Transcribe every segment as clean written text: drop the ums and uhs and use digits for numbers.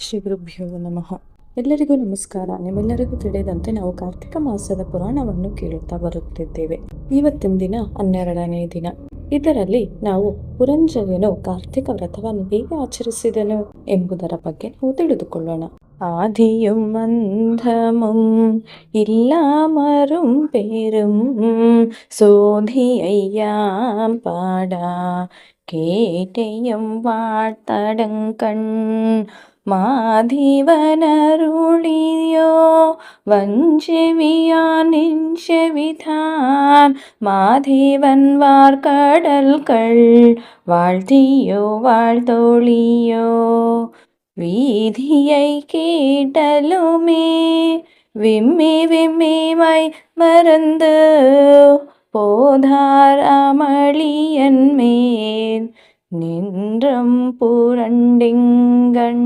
ಶ್ರೀ ಗುರುಭ್ಯೋ ನಮಃ. ಎಲ್ಲರಿಗೂ ನಮಸ್ಕಾರ. ನಿಮ್ಮೆಲ್ಲರಿಗೂ ತಿಳಿದಂತೆ ನಾವು ಕಾರ್ತಿಕ ಮಾಸದ ಪುರಾಣವನ್ನು ಕೇಳುತ್ತಾ ಬರುತ್ತಿದ್ದೇವೆ. ಇವತ್ತಿನ ದಿನ 12ನೇ ದಿನ. ಇದರಲ್ಲಿ ನಾವು ಪುರಂಜಯನು ಕಾರ್ತಿಕ ವ್ರತವನ್ನು ಹೇಗೆ ಆಚರಿಸಿದನು ಎಂಬುದರ ಬಗ್ಗೆ ನಾವು ತಿಳಿದುಕೊಳ್ಳೋಣ. ஆதியும் மந்தமும் இல்லாமரும் பெரும் சோதியையாம் பாடா கேட்டையும் வாழ்த்தடங்கண் மாதிவனருளியோ வஞ்செவியான் நெஞ்செவிதான் மாதேவன் வார்கடல்கள் வாழ்த்தியோ வாழ்த்தொழியோ வீதியை கேட்டலுமே விம்மி மறந்து போதார் அமளியன் மேல் நின்றும் புரண்டிங்கண்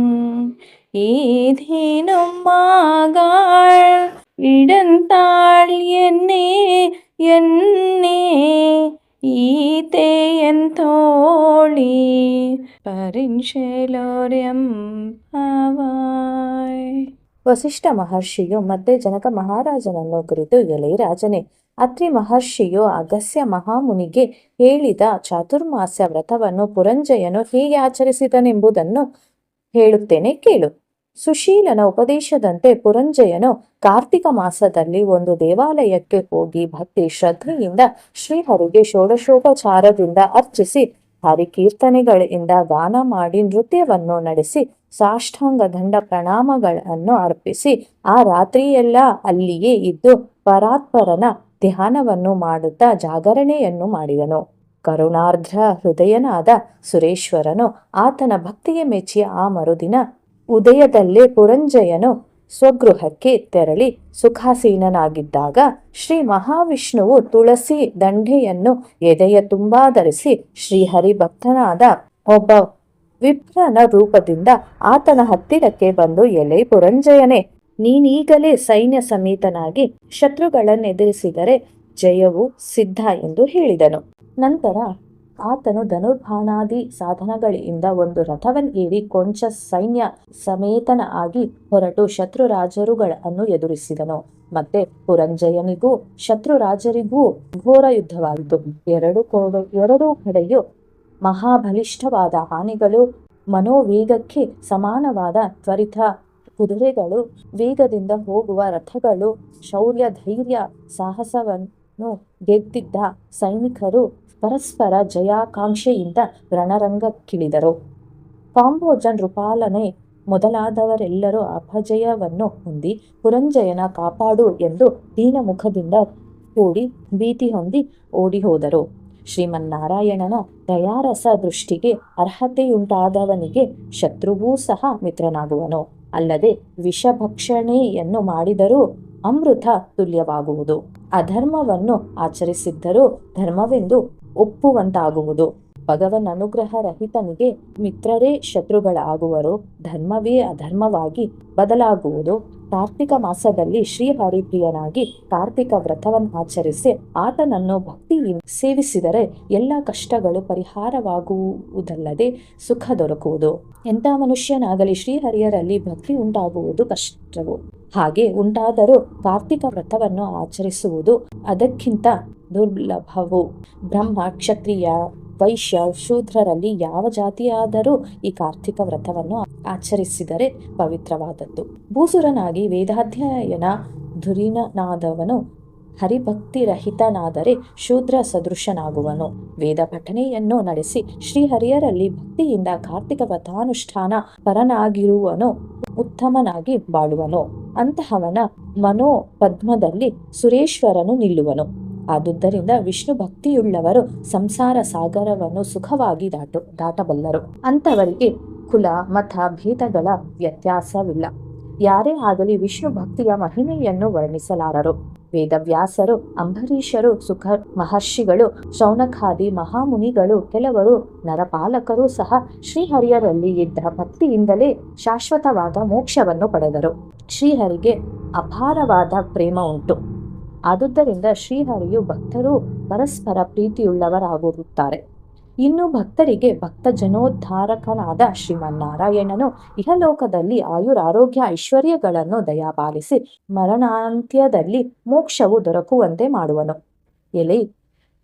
ஏதேனும் மாகாள் இடந்தாள் என்னே ಈತೆಯನ್ ತೋಳಿ ಪರಿಶೇಲೋರ್ಯಂ ಪಾವಾಯ್. ವಸಿಷ್ಠ ಮಹರ್ಷಿಯು ಮತ್ತೆ ಜನಕ ಮಹಾರಾಜನನ್ನು ಕುರಿತು, ಎಲೆ ರಾಜನೇ, ಅತ್ರಿ ಮಹರ್ಷಿಯು ಅಗಸ್ಯ ಮಹಾಮುನಿಗೆ ಹೇಳಿದ ಚಾತುರ್ಮಾಸ್ಯ ವ್ರತವನ್ನು ಪುರಂಜಯನು ಹೇಗೆ ಆಚರಿಸಿದನೆಂಬುದನ್ನು ಹೇಳುತ್ತೇನೆ ಕೇಳು. ಸುಶೀಲನ ಉಪದೇಶದಂತೆ ಪುರಂಜಯನು ಕಾರ್ತಿಕ ಮಾಸದಲ್ಲಿ ಒಂದು ದೇವಾಲಯಕ್ಕೆ ಹೋಗಿ ಭಕ್ತಿ ಶ್ರದ್ಧೆಯಿಂದ ಶ್ರೀಹರಿಗೆ ಷೋಡಶೋಪಚಾರದಿಂದ ಅರ್ಚಿಸಿ ಹರಿಕೀರ್ತನೆಗಳಿಂದ ಗಾನ ಮಾಡಿ ನೃತ್ಯವನ್ನು ನಡೆಸಿ ಸಾಷ್ಟಾಂಗ ದಂಡ ಪ್ರಣಾಮಗಳನ್ನು ಅರ್ಪಿಸಿ ಆ ರಾತ್ರಿಯೆಲ್ಲ ಅಲ್ಲಿಯೇ ಇದ್ದು ಪರಾತ್ಪರನ ಧ್ಯಾನವನ್ನು ಮಾಡುತ್ತಾ ಜಾಗರಣೆಯನ್ನು ಮಾಡಿದನು. ಕರುಣಾರ್ಧ್ರ ಹೃದಯನಾದ ಸುರೇಶ್ವರನು ಆತನ ಭಕ್ತಿಗೆ ಮೆಚ್ಚಿ ಆ ಮರುದಿನ ಉದಯದಲ್ಲೇ ಪುರಂಜಯನು ಸ್ವಗೃಹಕ್ಕೆ ತೆರಳಿ ಸುಖಾಸೀನನಾಗಿದ್ದಾಗ ಶ್ರೀ ಮಹಾವಿಷ್ಣುವು ತುಳಸಿ ದಂಡೆಯನ್ನು ಎದೆಯ ತುಂಬಾ ಧರಿಸಿ ಶ್ರೀಹರಿ ಭಕ್ತನಾದ ಒಬ್ಬ ವಿಪ್ರನ ರೂಪದಿಂದ ಆತನ ಹತ್ತಿರಕ್ಕೆ ಬಂದು, ಎಲೆ ಪುರಂಜಯನೇ, ನೀನೀಗಲೇ ಸೈನ್ಯ ಸಮೇತನಾಗಿ ಶತ್ರುಗಳನ್ನೆದುರಿಸಿದರೆ ಜಯವು ಸಿದ್ಧ ಎಂದು ಹೇಳಿದನು. ನಂತರ ಆತನು ಧನುರ್ಬಾಣಾದಿ ಸಾಧನಗಳಿಂದ ಒಂದು ರಥವನ್ನೇರಿ ಕೊಂಚ ಸೈನ್ಯ ಸಮೇತನ ಆಗಿ ಹೊರಟು ಶತ್ರು ರಾಜರುಗಳನ್ನು ಎದುರಿಸಿದನು. ಮತ್ತೆ ಪುರಂಜಯನಿಗೂ ಶತ್ರು ರಾಜರಿಗೂ ಘೋರ ಯುದ್ಧವಾಯಿತು. ಎರಡೂ ಕಡೆಯೂ ಮಹಾಬಲಿಷ್ಠವಾದ ಹಾನಿಗಳು, ಮನೋವೇಗಕ್ಕೆ ಸಮಾನವಾದ ತ್ವರಿತ ಕುದುರೆಗಳು, ವೇಗದಿಂದ ಹೋಗುವ ರಥಗಳು, ಶೌರ್ಯ ಧೈರ್ಯ ಸಾಹಸವನ್ನು ಗೆದ್ದಿದ್ದ ಸೈನಿಕರು ಪರಸ್ಪರ ಜಯಾಕಾಂಕ್ಷೆಯಿಂದ ರಣರಂಗಕ್ಕಿಳಿದರು. ಕಾಂಬೋಜ ನೃಪಾಲನೆ ಮೊದಲಾದವರೆಲ್ಲರೂ ಅಪಜಯವನ್ನು ಹೊಂದಿ ಪುರಂಜಯನ ಕಾಪಾಡು ಎಂದು ದೀನಮುಖದಿಂದ ಕೂಡಿ ಭೀತಿ ಹೊಂದಿ ಓಡಿ ಹೋದರು. ಶ್ರೀಮನ್ನಾರಾಯಣನ ದಯಾರಸ ದೃಷ್ಟಿಗೆ ಅರ್ಹತೆಯುಂಟಾದವನಿಗೆ ಶತ್ರುವೂ ಸಹ ಮಿತ್ರನಾಗುವನು. ಅಲ್ಲದೆ ವಿಷಭಕ್ಷಣೆಯನ್ನು ಮಾಡಿದರೂ ಅಮೃತ ತುಲ್ಯವಾಗುವುದು. ಅಧರ್ಮವನ್ನು ಆಚರಿಸಿದ್ದರೂ ಧರ್ಮವೆಂದು ಒಪ್ಪುವಂತಾಗುವುದು. ಭಗವನ್ ಅನುಗ್ರಹ ರಹಿತನಿಗೆ ಮಿತ್ರರೇ ಶತ್ರುಗಳಾಗುವರು. ಧರ್ಮವೇ ಅಧರ್ಮವಾಗಿ ಬದಲಾಗುವುದು. ಕಾರ್ತಿಕ ಮಾಸದಲ್ಲಿ ಶ್ರೀಹರಿಪ್ರಿಯನಾಗಿ ಕಾರ್ತಿಕ ವ್ರತವನ್ನು ಆಚರಿಸಿ ಆತನನ್ನು ಭಕ್ತಿಯಿಂದ ಸೇವಿಸಿದರೆ ಎಲ್ಲ ಕಷ್ಟಗಳು ಪರಿಹಾರವಾಗುವುದಲ್ಲದೆ ಸುಖ ದೊರಕುವುದು. ಎಂಥ ಮನುಷ್ಯನಾಗಲಿ ಶ್ರೀಹರಿಯರಲ್ಲಿ ಭಕ್ತಿ ಉಂಟಾಗುವುದು ಕಷ್ಟವು. ಹಾಗೆ ಉಂಟಾದರೂ ಕಾರ್ತಿಕ ವ್ರತವನ್ನು ಆಚರಿಸುವುದು ಅದಕ್ಕಿಂತ ದುರ್ಲಭವು. ಬ್ರಹ್ಮ, ಕ್ಷತ್ರಿಯ, ವೈಶ್ಯ, ಶೂದ್ರರಲ್ಲಿ ಯಾವ ಜಾತಿಯಾದರೂ ಈ ಕಾರ್ತಿಕ ವ್ರತವನ್ನು ಆಚರಿಸಿದರೆ ಪವಿತ್ರವಾದದ್ದು. ಭೂಸುರನಾಗಿ ವೇದಾಧ್ಯಯನ ಧುರೀಣನಾದವನು ಹರಿಭಕ್ತಿರಹಿತನಾದರೆ ಶೂದ್ರ ಸದೃಶನಾಗುವನು. ವೇದ ಪಠಣೆಯನ್ನು ನಡೆಸಿ ಶ್ರೀಹರಿಯರಲ್ಲಿ ಭಕ್ತಿಯಿಂದ ಕಾರ್ತಿಕ ವ್ರತಾನುಷ್ಠಾನ ಪರನಾಗಿರುವನು ಉತ್ತಮನಾಗಿ ಬಾಳುವನು. ಅಂತಹವನ ಮನೋಪದ್ಮದಲ್ಲಿ ಸುರೇಶ್ವರನು ನಿಲ್ಲುವನು. ಆದುದರಿಂದ ವಿಷ್ಣು ಭಕ್ತಿಯುಳ್ಳವರು ಸಂಸಾರ ಸಾಗರವನ್ನು ಸುಖವಾಗಿ ದಾಟಬಲ್ಲರು. ಅಂಥವರಿಗೆ ಕುಲ ಮತ ಭೇದಗಳ ವ್ಯತ್ಯಾಸವಿಲ್ಲ. ಯಾರೇ ಆಗಲಿ ವಿಷ್ಣು ಭಕ್ತಿಯ ಮಹಿಮೆಯನ್ನು ವರ್ಣಿಸಲಾರರು. ವೇದವ್ಯಾಸರು, ಅಂಬರೀಷರು, ಸುಖ ಮಹರ್ಷಿಗಳು, ಶೌನಕಾದಿ ಮಹಾಮುನಿಗಳು, ಕೆಲವರು ನರಪಾಲಕರು ಸಹ ಶ್ರೀಹರಿಯರಲ್ಲಿ ಇದ್ದ ಭಕ್ತಿಯಿಂದಲೇ ಶಾಶ್ವತವಾದ ಮೋಕ್ಷವನ್ನು ಪಡೆದರು. ಶ್ರೀಹರಿಗೆ ಅಪಾರವಾದ ಪ್ರೇಮ ಉಂಟು. ಆದುದರಿಂದ ಶ್ರೀಹರಿಯು ಭಕ್ತರು ಪರಸ್ಪರ ಪ್ರೀತಿಯುಳ್ಳವರಾಗುತ್ತಾರೆ. ಇನ್ನು ಭಕ್ತರಿಗೆ ಭಕ್ತ ಜನೋದ್ಧಾರಕನಾದ ಶ್ರೀಮನ್ನಾರಾಯಣನು ಇಹಲೋಕದಲ್ಲಿ ಆಯುರಾರೋಗ್ಯ ಐಶ್ವರ್ಯಗಳನ್ನು ದಯಾಪಾಲಿಸಿ ಮರಣಾಂತ್ಯದಲ್ಲಿ ಮೋಕ್ಷವು ದೊರಕುವಂತೆ ಮಾಡುವನು. ಎಲೆ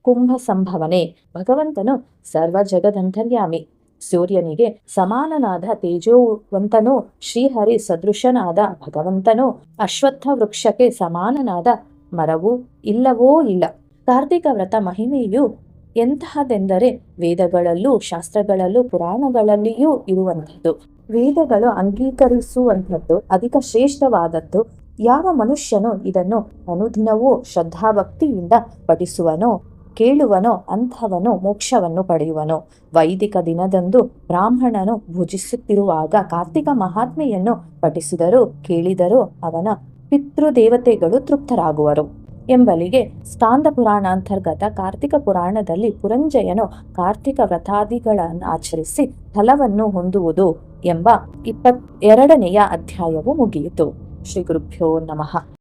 ಕುಂಭ ಸಂಭವನೆ, ಭಗವಂತನು ಸರ್ವ ಜಗದಂತರ್ಯಾಮಿ. ಸೂರ್ಯನಿಗೆ ಸಮಾನನಾದ ತೇಜೋವಂತನೂ ಶ್ರೀಹರಿ ಸದೃಶನಾದ ಭಗವಂತನೂ ಅಶ್ವತ್ಥ ವೃಕ್ಷಕ್ಕೆ ಸಮಾನನಾದ ಮರವೂ ಇಲ್ಲವೋ ಇಲ್ಲ. ಕಾರ್ತಿಕ ವ್ರತ ಮಹಿಮೆಯು ಎಂತಹದೆಂದರೆ ವೇದಗಳಲ್ಲೂ ಶಾಸ್ತ್ರಗಳಲ್ಲೂ ಪುರಾಣಗಳಲ್ಲಿಯೂ ಇರುವಂಥದ್ದು. ವೇದಗಳು ಅಂಗೀಕರಿಸುವಂಥದ್ದು, ಅಧಿಕ ಶ್ರೇಷ್ಠವಾದದ್ದು. ಯಾವ ಮನುಷ್ಯನು ಇದನ್ನು ಅನುದಿನವೂ ಶ್ರದ್ಧಾಭಕ್ತಿಯಿಂದ ಪಠಿಸುವನೋ ಕೇಳುವನೋ ಅಂಥವನು ಮೋಕ್ಷವನ್ನು ಪಡೆಯುವನು. ವೈದಿಕ ದಿನದಂದು ಬ್ರಾಹ್ಮಣನು ಭುಜಿಸುತ್ತಿರುವಾಗ ಕಾರ್ತಿಕ ಮಹಾತ್ಮೆಯನ್ನು ಪಠಿಸಿದರೂ ಕೇಳಿದರೂ ಅವನ ಪಿತೃದೇವತೆಗಳು ತೃಪ್ತರಾಗುವರು ಎಂಬಲಿಗೆ ಸ್ಕಾಂದ ಪುರಾಣಾಂತರ್ಗತ ಕಾರ್ತಿಕ ಪುರಾಣದಲ್ಲಿ ಪುರಂಜಯನು ಕಾರ್ತಿಕ ವ್ರತಾದಿಗಳನ್ನು ಆಚರಿಸಿ ಫಲವನ್ನು ಹೊಂದುವುದು ಎಂಬ 22ನೇ ಅಧ್ಯಾಯವು ಮುಗಿಯಿತು. ಶ್ರೀ ಗುರುಭ್ಯೋ ನಮಃ.